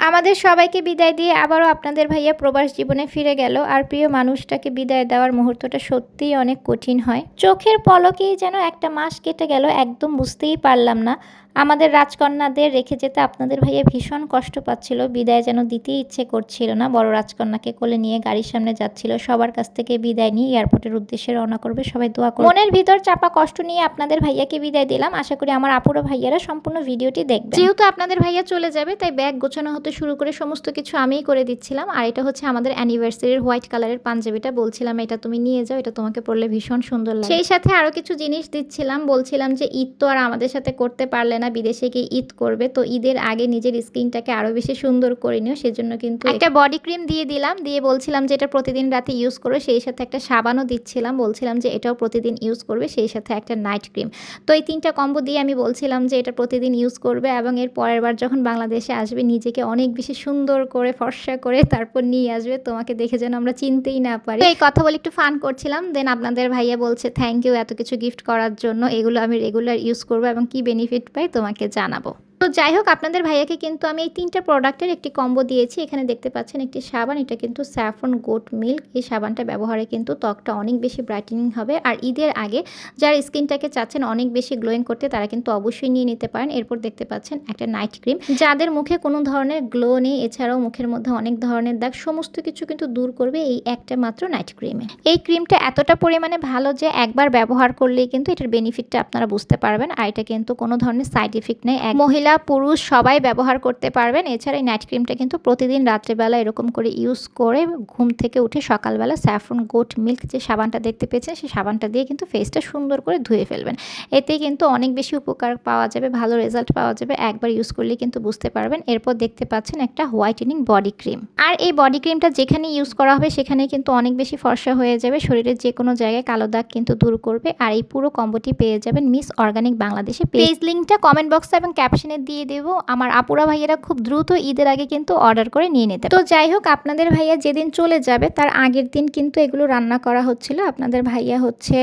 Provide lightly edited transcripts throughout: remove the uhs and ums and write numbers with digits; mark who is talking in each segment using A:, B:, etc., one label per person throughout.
A: আমাদের সবাইকে বিদায় দিয়ে আবারও আপনাদের ভাইয়া প্রবাস জীবনে ফিরে গেল। আর প্রিয় মানুষটাকে বিদায় দেওয়ার মুহূর্তটা সত্যিই অনেক কঠিন হয়। চোখের পলকেই যেন একটা মাস কেটে গেল, একদম বুঝতেই পারলাম না। আমাদের রাজকন্যাদের রেখে যেতে আপনাদের ভাইয়া ভীষণ কষ্ট পাচ্ছিল, বিদায় যেন দিতেই ইচ্ছে করছিল না। বড় রাজকন্যাকে কোলে নিয়ে গাড়ির সামনে যাচ্ছিল, সবার কাছ থেকে বিদায় নিয়ে এয়ারপোর্টের উদ্দেশ্যে রওনা করবে। সবাই দোয়া করবে। মনের ভিতর চাপা কষ্ট নিয়ে আপনাদের ভাইয়াকে বিদায় দিলাম। আশা করি আমার আপুরা ভাইয়ারা সম্পূর্ণ ভিডিওটি দেখবেন। যেহেতু আপনাদের ভাইয়া চলে যাবে, তাই ব্যাগ গোছানো হতে শুরু করে সমস্ত কিছু আমিই করে দিচ্ছিলাম। আর এটা হচ্ছে আমাদের অ্যানিভার্সারির হোয়াইট কালারের পাঞ্জাবিটা। বলছিলাম এটা তুমি নিয়ে যাও, এটা তোমাকে পরলে ভীষণ সুন্দর লাগে। সেই সাথে আরো কিছু জিনিস দিচ্ছিলাম, বলছিলাম যে ঈদ তো আর আমাদের সাথে করতে পারলে না, বিদেশে গিয়ে ঈদ করবে, তো ঈদের আগে নিজের স্কিনটাকে আরো বেশি সুন্দর করে নিও। সেজন্য কিন্তু একটা বডি ক্রিম দিয়ে দিলাম, দিয়ে বলছিলাম যে এটা প্রতিদিন রাতে ইউজ করো। সেই সাথে একটা সাবানও দিচ্ছিলাম, বলছিলাম যে এটাও প্রতিদিন ইউজ করবে। সেই সাথে একটা নাইট ক্রিম। তো এই তিনটা কম্বো দিয়ে আমি বলছিলাম যে এটা প্রতিদিন ইউজ করবে এবং এর পরের বার যখন বাংলাদেশে আসবে নিজেকে অনেক বেশি সুন্দর করে ফর্সা করে তারপর নিয়ে আসবে, তোমাকে দেখে যেন আমরা চিনতেই না পারি। এই কথা বলে একটু ফান করছিলাম। দেন আপনাদের ভাইয়া বলছে থ্যাংক ইউ এত কিছু গিফট করার জন্য, এগুলো আমি রেগুলার ইউজ করবো এবং কি বেনিফিট পাই তোমাকে জানাবো। তো যাই হোক, আপনাদের ভাইয়াকে কিন্তু আমি এই তিনটা প্রোডাক্টের একটি কম্বো দিয়েছি। এখানে দেখতে পাচ্ছেন একটি সাবান, এটা কিন্তু স্যাফরন গোট মিল্ক। এই সাবানটা ব্যবহারে কিন্তু ত্বকটা অনেক বেশি ব্রাইটেনিং হবে। আর ঈদের আগে যারা স্কিনটাকে চাচ্ছেন অনেক বেশি গ্লোয়িং করতে, তারা কিন্তু অবশ্যই নিয়ে নিতে পারেন। এরপর দেখতে পাচ্ছেন একটা নাইট ক্রিম, যাদের মুখে কোনো ধরনের গ্লো নেই, এছাড়াও মুখের মধ্যে অনেক ধরনের দাগ, সমস্ত কিছু কিন্তু দূর করবে এই একটা মাত্র নাইট ক্রিমে। এই ক্রিমটা এতটা পরিমাণে ভালো যে একবার ব্যবহার করলেই কিন্তু এটার বেনিফিটটা আপনারা বুঝতে পারবেন। আর এটা কিন্তু কোনো ধরনের সাইড ইফেক্ট নেই, মহিলা পুরুষ সবাই ব্যবহার করতে পারবেন। এছাড়া এই নাইট ক্রিমটা কিন্তু প্রতিদিন রাত্রেবেলা এরকম করে ইউজ করে ঘুম থেকে উঠে সকালবেলা স্যাফরন গোট মিল্ক যে সাবানটা দেখতে পেয়েছেন, সেই সাবানটা দিয়ে কিন্তু ফেসটা সুন্দর করে ধুয়ে ফেলবেন। এতে কিন্তু অনেক বেশি উপকার পাওয়া যাবে, ভালো রেজাল্ট পাওয়া যাবে, একবার ইউজ করলে কিন্তু বুঝতে পারবেন। এরপর দেখতে পাচ্ছেন একটা হোয়াইটেনিং বডি ক্রিম। আর এই বডি ক্রিমটা যেখানে ইউজ করা হবে সেখানে কিন্তু অনেক বেশি ফর্সা হয়ে যাবে, শরীরের যে কোনো জায়গায় কালো দাগ কিন্তু দূর করবে। আর এই পুরো কম্বোটি পেয়ে যাবেন মিস অর্গানিক বাংলাদেশে। পেজ লিঙ্কটা কমেন্ট বক্সে এবং ক্যাপশনে দিয়ে দেব। আমার আপুরা ভাইয়েরা খুব দ্রুত ঈদের আগে কিন্তু অর্ডার করে নিয়ে নিতে। তো যাই হোক, আপনাদের ভাইয়া যেদিন চলে যাবে তার আগের দিন কিন্তু এগুলো রান্না করা হচ্ছিল। আপনাদের ভাইয়া হচ্ছে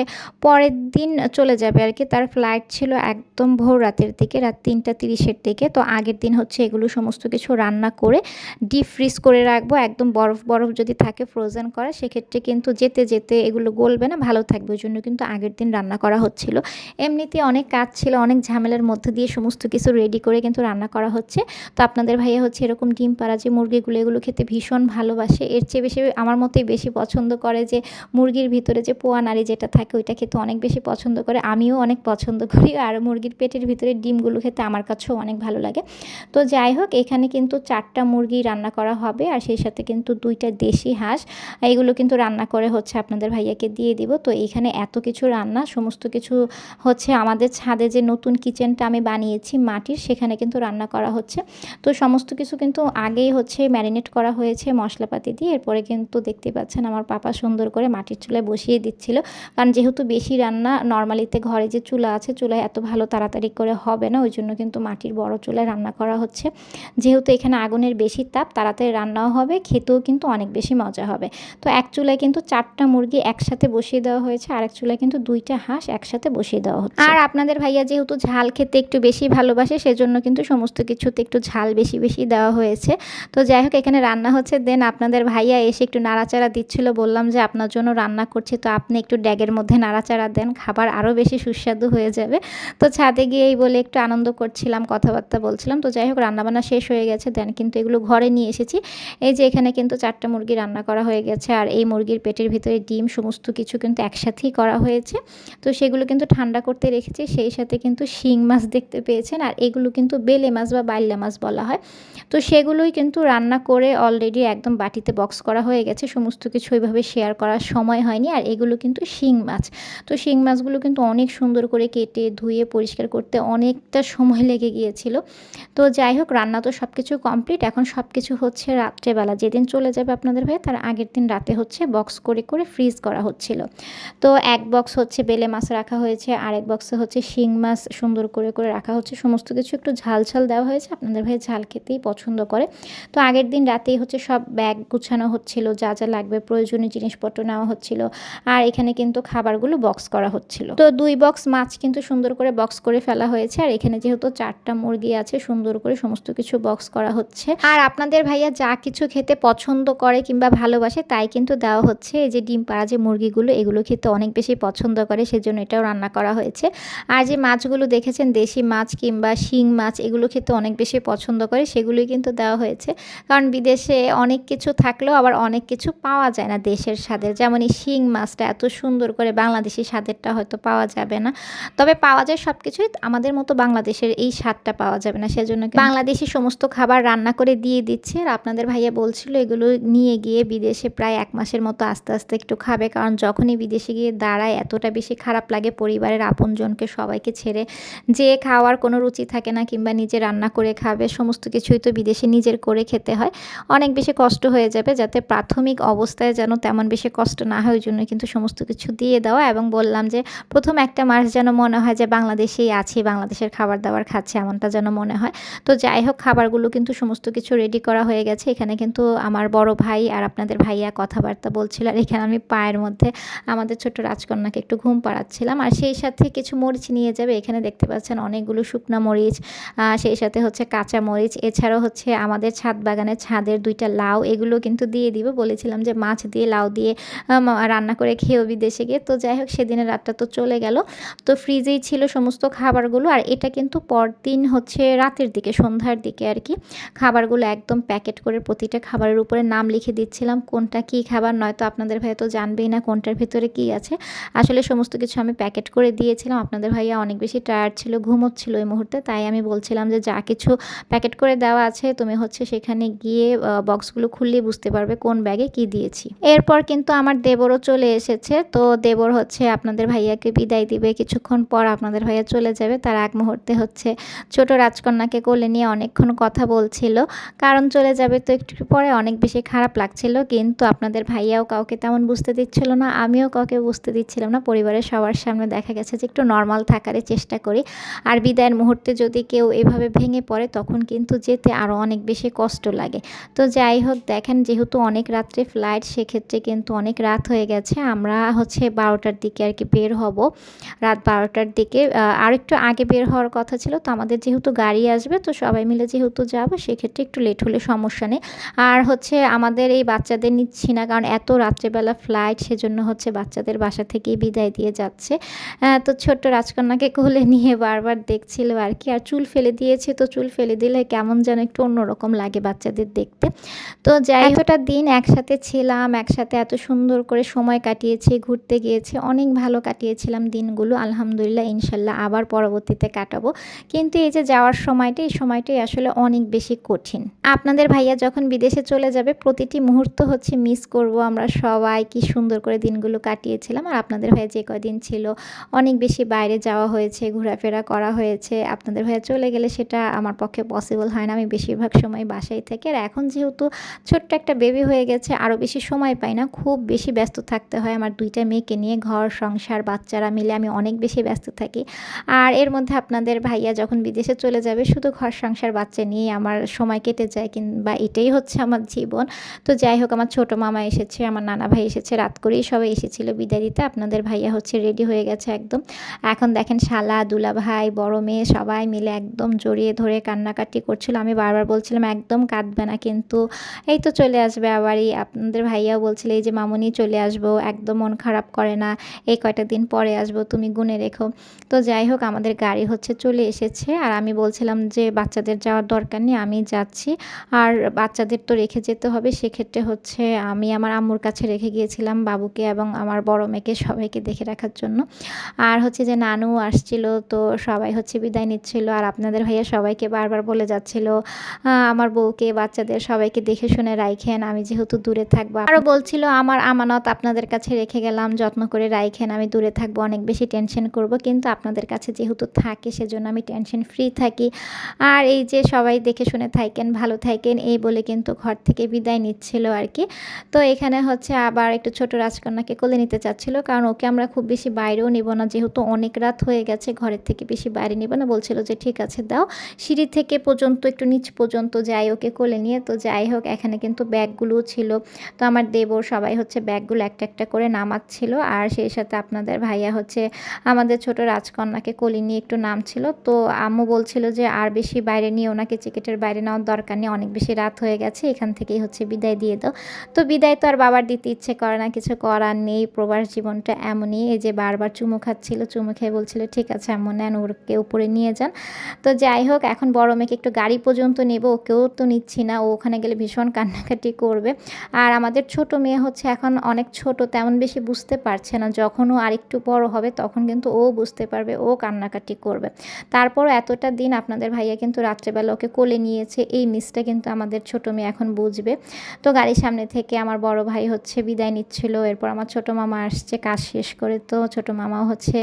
A: পরের দিন চলে যাবে আর কি, তার ফ্লাইট ছিল একদম ভোর রাতের দিকে, রাত 3:30-এর দিকে। তো আগের দিন হচ্ছে এগুলো সমস্ত কিছু রান্না করে ডিপ ফ্রিজ করে রাখবো, একদম বরফ বরফ যদি থাকে ফ্রোজেন করা, সেক্ষেত্রে কিন্তু যেতে যেতে এগুলো গলবে না, ভালো থাকবে। ওই জন্য কিন্তু আগের দিন রান্না করা হচ্ছিল। এমনিতে অনেক কাজ ছিল, অনেক ঝামেলার মধ্যে দিয়ে সমস্ত কিছু রেডি করে কিন্তু রান্না করা হচ্ছে। তো আপনাদের ভাইয়া হচ্ছে এরকম ডিম পাড়া যে মুরগিগুলো, এগুলো খেতে ভীষণ ভালোবাসে। এর চেয়ে বেশি আমার মতোই বেশি পছন্দ করে যে মুরগির ভিতরে যে পোয়া নাড়ি যেটা থাকে ওইটা খেতে অনেক বেশি পছন্দ করে, আমিও অনেক পছন্দ করি। আর মুরগির পেটের ভিতরে ডিমগুলো খেতে আমার কাছেও অনেক ভালো লাগে। তো যাই হোক, এখানে কিন্তু 4টা মুরগি রান্না করা হবে আর সেই সাথে কিন্তু 2টা দেশি হাঁস, এগুলো কিন্তু রান্না করে হচ্ছে আপনাদের ভাইয়াকে দিয়ে দিব। তো এইখানে এত কিছু রান্না, সমস্ত কিছু হচ্ছে আমাদের ছাদে যে নতুন কিচেনটা আমি বানিয়েছি মাটির, সেখানে কিন্তু রান্না করা হচ্ছে। তো সমস্ত কিছু কিন্তু আগেই হচ্ছে ম্যারিনেট করা হয়েছে মশলাপাতি দিয়ে। এরপরে কিন্তু দেখতে পাচ্ছেন আমার পাপা সুন্দর করে মাটির চুলায় বসিয়ে দিচ্ছিল, কারণ যেহেতু বেশি রান্না নর্মালিতে ঘরে যে চুলা আছে, চুলায় এত ভালো তাড়াতাড়ি করে হবে না, ওই জন্য কিন্তু মাটির বড় চুলায় রান্না করা হচ্ছে। যেহেতু এখানে আগুনের বেশি তাপ, তাড়াতাড়ি রান্নাও হবে, খেতেও কিন্তু অনেক বেশি মজা হবে। তো এক চুলায় কিন্তু 4টা মুরগি একসাথে বসিয়ে দেওয়া হয়েছে, আর এক চুলায় কিন্তু 2টা হাঁস একসাথে বসিয়ে দেওয়া হচ্ছে। আর আপনাদের ভাইয়া যেহেতু ঝাল খেতে একটু বেশি ভালোবাসে, সেজন্য কিন্তু সমস্ত কিছুতে একটু ঝাল বেশি বেশি দেওয়া হয়েছে। তো যাই হোক, এখানে রান্না হচ্ছে। দেন আপনাদের ভাইয়া এসে একটু নাড়াচাড়া দিচ্ছিল, বললাম যে আপনার জন্য রান্না করছি, তো আপনি একটু ড্যাগের মধ্যে নাড়াচাড়া দেন, খাবার আরও বেশি সুস্বাদু হয়ে যাবে। তো ছাদে গিয়েই বলে একটু আনন্দ করছিলাম, কথাবার্তা বলছিলাম। তো যাই হোক, রান্নাবান্না শেষ হয়ে গেছে। দেন কিন্তু এগুলো ঘরে নিয়ে এসেছি। এই যে এখানে কিন্তু 4টা মুরগি রান্না করা হয়ে গেছে, আর এই মুরগির পেটের ভিতরে ডিম সমস্ত কিছু কিন্তু একসাথেই করা হয়েছে। তো সেগুলো কিন্তু ঠান্ডা করতে রেখেছি। সেই সাথে কিন্তু শিং মাছ দেখতে পেয়েছেন, আর এগুলো কিন্তু বেলে মাছ বা বাইল্লা মাছ বলা হয়। তো সেগুলোই কিন্তু রান্না করে অলরেডি একদম বাটিতে বক্স করা হয়ে গেছে। সমস্ত কিছু ওইভাবে শেয়ার করার সময় হয়নি। আর এগুলো কিন্তু শিং মাছ। তো শিং মাছগুলো কিন্তু অনেক সুন্দর করে কেটে ধুয়ে পরিষ্কার করতে অনেকটা সময় লেগে গিয়েছিল। তো যাই হোক, রান্না তো সব কিছু কমপ্লিট। এখন সব কিছু হচ্ছে রাত্রেবেলা, যেদিন চলে যাবে আপনাদের ভাই তার আগের দিন রাতে হচ্ছে বক্স করে করে ফ্রিজ করা হচ্ছিল। তো এক বক্স হচ্ছে বেলে মাছ রাখা হয়েছে, আরেক বক্সে হচ্ছে শিং মাছ সুন্দর করে করে রাখা হচ্ছে। সমস্ত কিছু একটু ঝাল ঝাল দেওয়া হয়েছে, আপনাদের ভাই ঝাল খেতেই পছন্দ করে। তো আগের দিন রাতেই হচ্ছে সব ব্যাগ গুছানো হচ্ছিল, যা যা লাগবে প্রয়োজনীয় জিনিসপত্র নেওয়া হচ্ছিল। আর এখানে কিন্তু খাবারগুলো বক্স করা হচ্ছিল। তো 2 বক্স মাছ কিন্তু সুন্দর করে বক্স করে ফেলা হয়েছে। আর এখানে যেহেতু 4টা মুরগি আছে, সুন্দর করে সমস্ত কিছু বক্স করা হচ্ছে। আর আপনাদের ভাইয়া যা কিছু খেতে পছন্দ করে কিংবা ভালোবাসে তাই কিন্তু দেওয়া হচ্ছে। এই যে ডিম পাড়া যে মুরগিগুলো, এগুলো খেতে অনেক বেশি পছন্দ করে, সেজন্য এটাও রান্না করা হয়েছে। আর যে মাছগুলো দেখেছেন দেশি মাছ কিংবা শিং মাছ, এগুলো খেতে অনেক বেশি পছন্দ করে, সেগুলোই কিন্তু দেওয়া হয়েছে। কারণ বিদেশে অনেক কিছু থাকলেও আবার অনেক কিছু পাওয়া যায় না দেশের স্বাদের। যেমন এই শিং মাছটা এত সুন্দর করে বাংলাদেশি স্বাদেরটা হয়তো পাওয়া যাবে না, তবে পাওয়া যায় সব কিছুই, আমাদের মতো বাংলাদেশের এই স্বাদটা পাওয়া যাবে না। সেজন্য বাংলাদেশি সমস্ত খাবার রান্না করে দিয়ে দিচ্ছে। আর আপনাদের ভাইয়া বলছিল এগুলো নিয়ে গিয়ে বিদেশে প্রায় 1 মাসের মতো আস্তে আস্তে একটু খাবে, কারণ যখনই বিদেশে গিয়ে দাঁড়ায় এতটা বেশি খারাপ লাগে, পরিবারের আপনজনকে সবাইকে ছেড়ে যে খাওয়ার কোনো রুচি থাকে না কিংবা নিজে রান্না করে খাবে, সমস্ত কিছুই তো বিদেশে নিজের করে খেতে হয়, অনেক বেশি কষ্ট হয়ে যাবে। যাতে প্রাথমিক অবস্থায় যেন তেমন বেশি কষ্ট না হয়, ওই জন্য কিন্তু সমস্ত কিছু দিয়ে দেওয়া। এবং বললাম যে প্রথম 1টা মাস যেন মনে হয় যে বাংলাদেশেই আছি, বাংলাদেশের খাবার দাবার খাচ্ছে, এমনটা যেন মনে হয়। তো যাই হোক, খাবারগুলো কিন্তু সমস্ত কিছু রেডি করা হয়ে গেছে। এখানে কিন্তু আমার বড় ভাই আর আপনাদের ভাইয়া কথাবার্তা বলছিল, আর এখানে আমি পায়ের মধ্যে আমাদের ছোট্ট রাজকন্যাকে একটু ঘুম পাড়াচ্ছিলাম। আর সেই সাথে কিছু মরিচ নিয়ে যাবে, এখানে দেখতে পাচ্ছেন অনেকগুলো শুকনা মরিচ, সেই সাথে হচ্ছে কাঁচা মরিচ, এছাড়াও হচ্ছে আমাদের ছাদ বাগানের ছাদের 2টা লাউ, এগুলো কিন্তু দিয়ে দিব। বলেছিলাম যে মাছ দিয়ে লাউ দিয়ে রান্না করে খেয়েও বিদেশে গিয়ে। তো যাই হোক, সেদিনের রাতটা তো চলে গেল। তো ফ্রিজেই ছিল সমস্ত খাবারগুলো। আর এটা কিন্তু পরদিন হচ্ছে রাতের দিকে, সন্ধ্যার দিকে আর কি, খাবারগুলো একদম প্যাকেট করে প্রতিটা খাবারের উপরে নাম লিখে দিচ্ছিলাম কোনটা কী খাবার, নয়তো আপনাদের ভাই তো জানবেই না কোনটার ভিতরে কী আছে। আসলে সমস্ত কিছু আমি প্যাকেট করে দিয়েছিলাম। আপনাদের ভাইয়া অনেক বেশি টায়ার্ড ছিল, ঘুমোচ্ছিল এই মুহূর্তে, তাই আমি বলছিলাম যে যা কিছু প্যাকেট করে দেওয়া আছে তুমি হচ্ছে সেখানে গিয়ে বক্সগুলো খুললেই বুঝতে পারবে কোন ব্যাগে কি দিয়েছি। এরপর কিন্তু আমার দেবরও চলে এসেছে। তো দেবর হচ্ছে আপনাদের ভাইয়াকে বিদায় দিবে, কিছুক্ষণ পর আপনাদের ভাইয়া চলে যাবে। তার এক মুহূর্তে হচ্ছে ছোট রাজকন্যাকে কোলে নিয়ে অনেকক্ষণ কথা বলছিল, কারণ চলে যাবে তো একটু পরে, অনেক বেশি খারাপ লাগছিল। কিন্তু আপনাদের ভাইয়াও কাউকে তেমন বুঝতে দিচ্ছিল না, আমিও কাউকে বুঝতে দিচ্ছিলাম না। পরিবারের সবার সামনে দেখা গেছে যে একটু নর্মাল থাকারই চেষ্টা করি। আর বিদায়ের মুহূর্তে যদি কেউ এভাবে ভেঙে পড়ে তখন কিন্তু যেতে আরও অনেক বেশি কষ্ট লাগে। তো যাই হোক, দেখেন যেহেতু অনেক রাত্রে ফ্লাইট, সেক্ষেত্রে কিন্তু অনেক রাত হয়ে গেছে। আমরা হচ্ছে 12টার দিকে আর কি বের হব, রাত 12টার দিকে। আর একটু আগে বের হওয়ার কথা ছিল, তো আমাদের যেহেতু গাড়ি আসবে তো সবাই মিলে যেহেতু যাবো, সেক্ষেত্রে একটু লেট হলে সমস্যা নেই। আর হচ্ছে আমাদের এই বাচ্চাদের নিচ্ছি না, কারণ এত রাত্রেবেলা ফ্লাইট, সেজন্য হচ্ছে বাচ্চাদের বাসা থেকেই বিদায় দিয়ে যাচ্ছে। তো ছোট্ট রাজকন্যাকে কোলে নিয়ে বারবার দেখছিল আর কি। আর চুল ফেলে দিয়েছে, তো চুল ফেলে দিলে কেমন যেন একটু অন্যরকম লাগে বাচ্চাদের দেখতে। তো যাই এতটা দিন একসাথে ছিলাম, একসাথে এত সুন্দর করে সময় কাটিয়েছি, ঘুরতে গিয়েছি, অনেক ভালো কাটিয়েছিলাম দিনগুলো, আলহামদুলিল্লাহ। ইনশাল্লাহ আবার পরবর্তীতে কাটাবো। কিন্তু এই যে যাওয়ার সময়টা, এই সময়টাই আসলে অনেক বেশি কঠিন। আপনাদের ভাইয়া যখন বিদেশে চলে যাবে প্রতিটি মুহূর্ত হচ্ছে মিস করব আমরা সবাই, কি সুন্দর করে দিনগুলো কাটিয়েছিলাম। আর আপনাদের ভাইয়া যে কয়দিন ছিল অনেক বেশি বাইরে যাওয়া হয়েছে, ঘোরাফেরা করা হয়েছে। আপনাদের ভাইয়া চলে গেলে সেটা আমার পক্ষে পসিবল হয় না, আমি বেশিরভাগ সময় বাসায় থাকি। আর এখন যেহেতু ছোট্ট একটা বেবি হয়ে গেছে, আরও বেশি সময় পাই না, খুব বেশি ব্যস্ত থাকতে হয়। আমার 2টা মেয়েকে নিয়ে ঘর সংসার বাচ্চারা মিলে আমি অনেক বেশি ব্যস্ত থাকি। আর এর মধ্যে আপনাদের ভাইয়া যখন বিদেশে চলে যাবে শুধু ঘর সংসার বাচ্চা নিয়েই আমার সময় কেটে যায়, কিংবা এটাই হচ্ছে আমার জীবন। তো যাই হোক, আমার ছোটো মামা এসেছে, আমার নানা ভাই এসেছে, রাত করেই সবাই এসেছিল বিদায় দিতে। আপনাদের ভাইয়া হচ্ছে রেডি হয়ে গেছে একদম। এখন দেখেন শালা দুলা ভাই বড় মেয়ে সবাই মিলে একদম জড়িয়ে ধরে কান্নাকাটি করছিল। আমি বারবার বলছিলাম একদম কাঁদবে না, কিন্তু এই তো চলে আসবে আবারই। আপনাদের ভাইয়াও বলছিল এই যে মামুনি চলে আসবো, একদম মন খারাপ করে না, এই কয়টা দিন পরে আসবো, তুমি গুনে রেখো। তো যাই হোক, আমাদের গাড়ি হচ্ছে চলে এসেছে। আর আমি বলছিলাম যে বাচ্চাদের যাওয়ার দরকার নেই, আমি যাচ্ছি। আর বাচ্চাদের তো রেখে যেতে হবে, সেক্ষেত্রে হচ্ছে আমি আমার আম্মুর কাছে রেখে গিয়েছিলাম বাবুকে এবং আমার বড় মেয়েকে, সবাইকে দেখে রাখার জন্য। আর হচ্ছে যে নানু আসছিল, তো সবাই হচ্ছে বিদায় নিচ্ছিল। আর আপনাদের ভাইয়া সবাইকে বারবার বলে যাচ্ছিল আমার বউকে বাচ্চাদের সবাইকে দেখে শুনে রাইখেন, আমি যেহেতু দূরে থাকবো। আরও বলছিল আমার আমানত আপনাদের কাছে রেখে গেলাম, যত্ন করে রাইখেন, আমি দূরে থাকবো, অনেক বেশি টেনশন করব, কিন্তু আপনাদের কাছে যেহেতু থাকে সেজন্য আমি টেনশন ফ্রি থাকি। আর এই যে সবাই দেখে শুনে থাকেন, ভালো থাকেন, এই বলে কিন্তু ঘর থেকে বিদায় নিচ্ছিল আর কি। তো এখানে হচ্ছে আবার একটু ছোট রাজকন্যাকে কোলে নিতে চাচ্ছিল, কারণ ওকে আমরা খুব বেশি বাইরেও নিব না, যেহেতু অনেক রাত হয়ে গেছে, ঘরের থেকে বেশি বাইরে নিব না। বলছিল যে ঠিক ঠিক আছে দাও। সিঁড়ি থেকে পর্যন্ত একটু নিচ পর্যন্ত যাই ওকে কোলে নিয়ে। তো যাই হোক এখানে কিন্তু ব্যাগগুলোও ছিল। তো আমার দেবর সবাই হচ্ছে ব্যাগগুলো একটা একটা করে নামাচ্ছিল। আর সেই সাথে আপনাদের ভাইয়া হচ্ছে আমাদের ছোট রাজকন্যাকে কোলে নিয়ে একটু নামছিল। তো আম্মু বলছিল যে আর বেশি বাইরে নিয়ে ওনাকে টিকেটের বাইরে নেওয়ার দরকার নেই, অনেক বেশি রাত হয়ে গেছে, এখান থেকেই হচ্ছে বিদায় দিয়ে দাও। তো বিদায় তো আর বাবার দিতে ইচ্ছে করে না, কিছু করার নেই, প্রবাস জীবনটা এমনই। এই যে বারবার চুমু খাচ্ছিল, চুমু খেয়ে বলছিল ঠিক আছে আম্মু নেন, ওকে উপরে নিয়ে যান। তো যাই হোক এখন বড় মেয়েকে একটু গাড়ি পর্যন্ত নেব, ওকেও তো নিচ্ছি না, ও ওখানে গেলে ভীষণ কান্নাকাটি করবে। আর আমাদের ছোট মেয়ে হচ্ছে এখন অনেক ছোট, তেমন বেশি বুঝতে পারছে না, যখন ও আরেকটু বড় হবে তখন কিন্তু ও বুঝতে পারবে, ও কান্নাকাটি করবে। তারপরও এতটা দিন আপনাদের ভাইয়া কিন্তু রাত্রেবেলা ওকে কোলে নিয়েছে, এই মিসটা কিন্তু আমাদের ছোট মেয়ে এখন বুঝবে। তো গাড়ির সামনে থেকে আমার বড় ভাই হচ্ছে বিদায় নিচ্ছিল, এরপর আমার ছোট মামা আসছে কাজ শেষ করে, তো ছোট মামাও হচ্ছে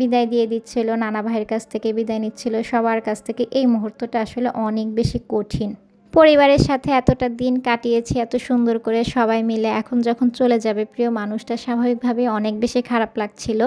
A: বিদায় দিয়ে দিচ্ছিল, নানা ভাইয়ের কাছ থেকে বিদায় নিচ্ছিল, সবার কাছ থেকে। এই মুহূর্তটা আসলে অনেক বেশি কঠিন। পরিবারের সাথে এতটা দিন কাটিয়েছি এত সুন্দর করে সবাই মিলে, এখন যখন চলে যাবে প্রিয় মানুষটা স্বাভাবিকভাবেই অনেক বেশি খারাপ লাগছিল।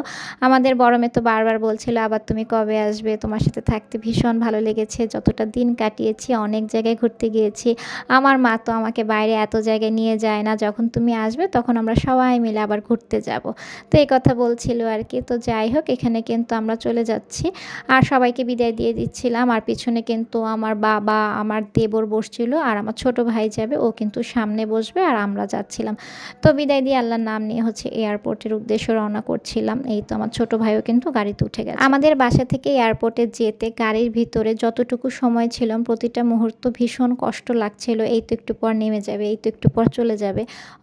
A: আমাদের বড় মেয়ে তো বারবার বলছিল আবার তুমি কবে আসবে, তোমার সাথে থাকতে ভীষণ ভালো লেগেছে, যতটা দিন কাটিয়েছি অনেক জায়গায় ঘুরতে গিয়েছি, আমার মা তো আমাকে বাইরে এত জায়গায় নিয়ে যায় না, যখন তুমি আসবে তখন আমরা সবাই মিলে আবার ঘুরতে যাব। তো এই কথা বলছিল আর কি। তো যাই হোক এখানে কিন্তু আমরা চলে যাচ্ছি আর সবাইকে বিদায় দিয়ে দিচ্ছিলাম। আর পিছনে কিন্তু আমার বাবা আমার দেবর ছিল আর আমার ছোট ভাই যাবে, ও কিন্তু সামনে বসবে আর আমরা যাচ্ছিলাম। তো বিদায় দিয়ে আল্লাহর নাম নিয়ে হচ্ছে এয়ারপোর্টের উদ্দেশ্যে রওনা করছিলাম। এই তো আমার ছোট ভাইও কিন্তু গাড়িতে উঠে গেছে। আমাদের বাসা থেকে এয়ারপোর্টে যেতে গাড়ির ভিতরে যতটুকু সময় ছিলাম প্রতিটা মুহূর্ত ভীষণ কষ্ট লাগছিল, এই তো একটু পর নেমে যাবে, এই তো একটু পর চলে যাবে,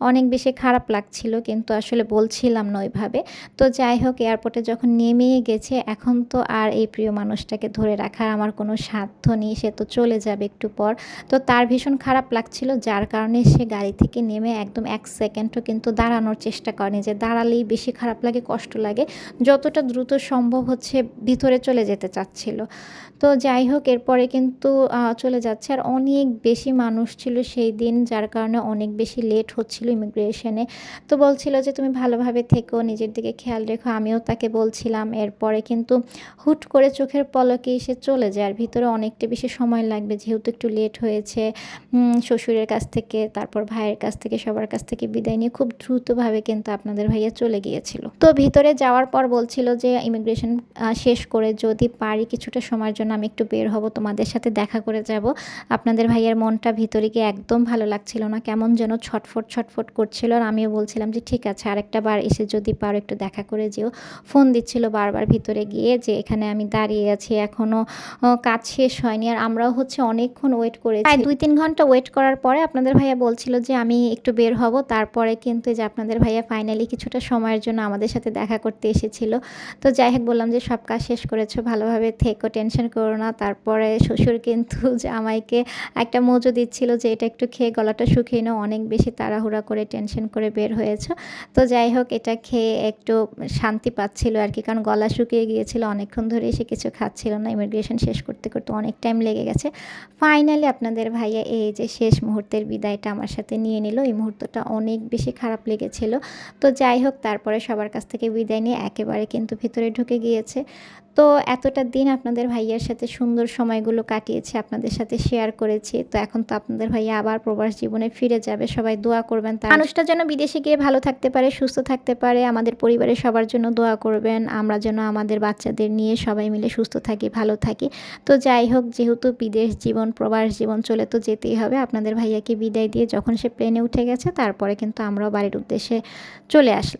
A: অনেক বেশি খারাপ লাগছিল, কিন্তু আসলে বলছিলাম না ওইভাবে। তো যাই হোক এয়ারপোর্টে যখন নেমেই গেছে এখন তো আর এই প্রিয় মানুষটাকে ধরে রাখার আমার কোনো সাধ্য নেই, সে তো চলে যাবে একটু পর। তো তার ভীষণ খারাপ লাগছিল, যার কারণে সে গাড়ি থেকে নেমে একদম এক সেকেন্ডও কিন্তু দাঁড়ানোর চেষ্টা করেনি, যে দাঁড়ালেই বেশি খারাপ লাগে, কষ্ট লাগে, যতটা দ্রুত সম্ভব হচ্ছে ভিতরে চলে যেতে চাচ্ছিল। তো যাই হোক এরপরে কিন্তু চলে যাচ্ছে। আর অনেক বেশি মানুষ ছিল সেই দিন, যার কারণে অনেক বেশি লেট হচ্ছিল ইমিগ্রেশনে। তো বলছিল যে তুমি ভালোভাবে থেকো, নিজের দিকে খেয়াল রেখো, আমিও তাকে বলছিলাম। এরপরে কিন্তু হুট করে চোখের পলকে সে চলে যায়, আর ভিতরে অনেকটা বেশি সময় লাগবে যেহেতু একটু লেট হয়েছে। শ্বশুরের কাছ থেকে তারপর ভাইয়ের কাছ থেকে সবার কাছ থেকে বিদায় নিয়ে খুব দ্রুতভাবে কিন্তু আপনাদের ভাইয়া চলে গিয়েছিল। তো ভিতরে যাওয়ার পর বলছিল যে ইমিগ্রেশন শেষ করে যদি পারি কিছুটা সময়ের জন্য আমি একটু বের হব, তোমাদের সাথে দেখা করে যাব। আপনাদের ভাইয়ের মনটা ভিতরে গিয়ে একদম ভালো লাগছিল না, কেমন যেন ছটফট ছটফট করছিল। আর আমিও বলছিলাম যে ঠিক আছে আরেকটা বার এসে যদি পারো একটু দেখা করে যেও। ফোন দিচ্ছিল বারবার ভিতরে গিয়ে যে এখানে আমি দাঁড়িয়ে আছি, এখনও কাজ শেষ হয়নি। আর আমরাও হচ্ছে অনেকক্ষণ ওয়েট করেছি, প্রায় 2-3 ঘন্টা ওয়েট করার পরে আপনাদের ভাইয়া বলছিল যে আমি একটু বের হব। তারপরে কিন্তু যে আপনাদের ভাইয়া ফাইনালি কিছুটা সময়ের জন্য আমাদের সাথে দেখা করতে এসেছিল। তো যাই হোক বললাম যে সব কাজ শেষ করেছো, ভালোভাবে থেকো, টেনশন করো না। তারপরে শ্বশুর কিন্তু জামাইকে একটা মজু দিচ্ছিল যে এটা একটু খেয়ে গলাটা শুকিয়ে নাও, অনেক বেশি তাড়াহুড়া করে টেনশন করে বের হয়েছো। তো যাই হোক এটা খেয়ে একটু শান্তি পাচ্ছিল আর কি, কারণ গলা শুকিয়ে গিয়েছিল, অনেকক্ষণ ধরে এসে কিছু খাচ্ছিল না, ইমিগ্রেশন শেষ করতে করতে অনেক টাইম লেগে গেছে। ফাইনালি আপনাদের ভাইয়া এই যে শেষ মুহূর্তের বিদায়টা আমার সাথে নিয়ে নিল, এই মুহূর্তটা অনেক বেশি খারাপ লেগেছিল। তো যাই হোক তারপরে সবার কাছ থেকে বিদায় নিয়ে একেবারে কিন্তু ভিতরে ঢুকে গিয়েছে। তো এতটা দিন আপনাদের ভাইয়ার সাথে সুন্দর সময়গুলো কাটিয়েছি, আপনাদের সাথে শেয়ার করেছি। তো এখন তো আপনাদের ভাইয়া আবার প্রবাস জীবনে ফিরে যাবে, সবাই দোয়া করবেন তার মানুষটা যেন বিদেশে গিয়ে ভালো থাকতে পারে, সুস্থ থাকতে পারে। আমাদের পরিবারের সবার জন্য দোয়া করবেন, আমরা যেন আমাদের বাচ্চাদের নিয়ে সবাই মিলে সুস্থ থাকি, ভালো থাকি। তো যাই হোক যেহেতু বিদেশ জীবন প্রবাস জীবন চলে তো যেতেই হবে। আপনাদের ভাইয়াকে বিদায় দিয়ে যখন সে প্লেনে উঠে গেছে তারপরে কিন্তু আমরাও বাড়ির উদ্দেশ্যে চলে আসলাম।